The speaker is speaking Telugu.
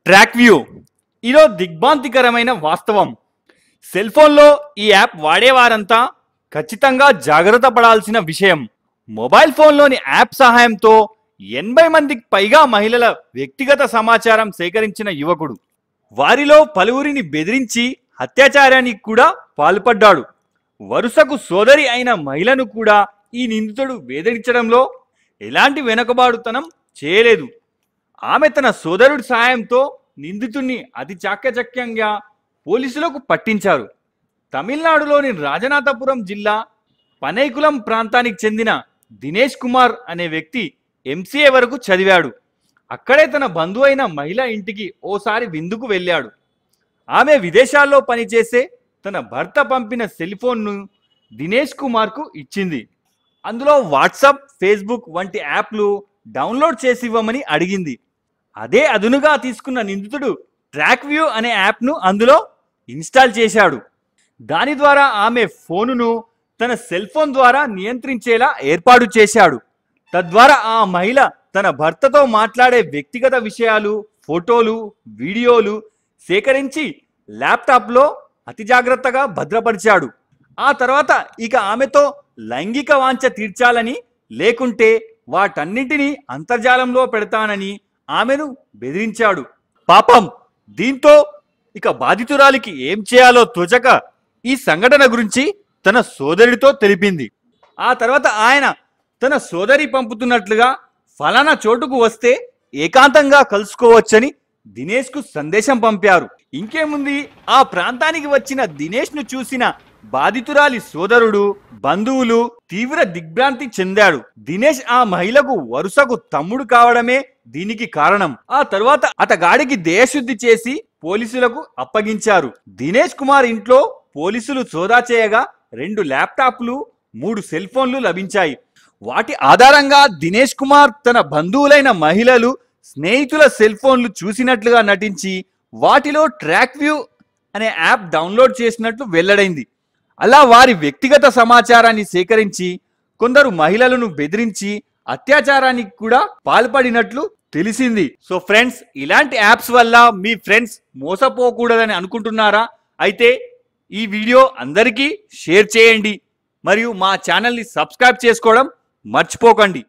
ట్రాక్ వ్యూ ఇదో దిగ్భ్రాంతికరమైన వాస్తవం. సెల్ ఫోన్లో ఈ యాప్ వాడేవారంతా ఖచ్చితంగా జాగ్రత్త పడాల్సిన విషయం. మొబైల్ ఫోన్లోని యాప్ సహాయంతో 80 మందికి పైగా మహిళల వ్యక్తిగత సమాచారం సేకరించిన యువకుడు వారిలో పలువురిని బెదిరించి అత్యాచారానికి కూడా పాల్పడ్డాడు. వరుసకు సోదరి అయిన మహిళను కూడా ఈ నిందితుడు వేధించడంలో ఎలాంటి వెనుకబాటుతనం చేయలేదు. ఆమె తన సోదరుడి సహాయంతో నిందితుడిని అతి చాకచక్యంగా పోలీసులకు పట్టించారు. తమిళనాడులోని రాజనాథపురం జిల్లా పనైకులం ప్రాంతానికి చెందిన దినేష్ కుమార్ అనే వ్యక్తి ఎంసీఏ వరకు చదివాడు. అక్కడే తన బంధువు అయిన మహిళ ఇంటికి ఓసారి విందుకు వెళ్ళాడు. ఆమె విదేశాల్లో పనిచేసే తన భర్త పంపిన సెల్ ఫోన్ను దినేష్ కుమార్కు ఇచ్చింది. అందులో వాట్సాప్, ఫేస్బుక్ వంటి యాప్లు డౌన్లోడ్ చేసి ఇవ్వమని అడిగింది. అదే అదునుగా తీసుకున్న నిందితుడు ట్రాక్ వ్యూ అనే యాప్ను అందులో ఇన్స్టాల్ చేశాడు. దాని ద్వారా ఆమె ఫోనును తన సెల్ ఫోన్ ద్వారా నియంత్రించేలా ఏర్పాటు చేశాడు. తద్వారా ఆ మహిళ తన భర్తతో మాట్లాడే వ్యక్తిగత విషయాలు, ఫోటోలు, వీడియోలు సేకరించి ల్యాప్టాప్లో అతి జాగ్రత్తగా భద్రపరిచాడు. ఆ తర్వాత ఇక ఆమెతో లైంగిక వాంఛ తీర్చాలని, లేకుంటే వాటన్నింటినీ అంతర్జాలంలో పెడతానని ఆమెను బెదిరించాడు. పాపం, దీంతో ఇక బాధితురాలికి ఏం చేయాలో తోచక ఈ సంఘటన గురించి తన సోదరుడితో తెలిపింది. ఆ తర్వాత ఆయన తన సోదరి పంపుతున్నట్లుగా ఫలానా చోటుకు వస్తే ఏకాంతంగా కలుసుకోవచ్చని దినేష్కు సందేశం పంపారు. ఇంకేముంది, ఆ ప్రాంతానికి వచ్చిన దినేష్ను చూసిన బాధితురాలి సోదరుడు, బంధువులు తీవ్ర దిగ్భ్రాంతి చెందాడు. దినేష్ ఆ మహిళకు వరుసకు తమ్ముడు కావడమే దీనికి కారణం. ఆ తరువాత అతగాడికి దేహశుద్ధి చేసి పోలీసులకు అప్పగించారు. దినేష్ కుమార్ ఇంట్లో పోలీసులు సోదా చేయగా 2 ల్యాప్టాప్లు, 3 సెల్ ఫోన్లు లభించాయి. వాటి ఆధారంగా దినేష్ కుమార్ తన బంధువులైన మహిళలు, స్నేహితుల సెల్ ఫోన్లు చూసినట్లుగా నటించి వాటిలో ట్రాక్ వ్యూ అనే యాప్ డౌన్లోడ్ చేసినట్లు వెల్లడైంది. అలా వారి వ్యక్తిగత సమాచారాన్ని సేకరించి కొందరు మహిళలను బెదిరించి అత్యాచారానికి కూడా పాల్పడినట్లు తెలిసింది. సో ఫ్రెండ్స్, ఇలాంటి యాప్స్ వల్ల మీ ఫ్రెండ్స్ మోసపోకూడదని అనుకుంటున్నారా? అయితే ఈ వీడియో అందరికీ షేర్ చేయండి మరియు మా ఛానల్ని సబ్స్క్రైబ్ చేసుకోవడం మర్చిపోకండి.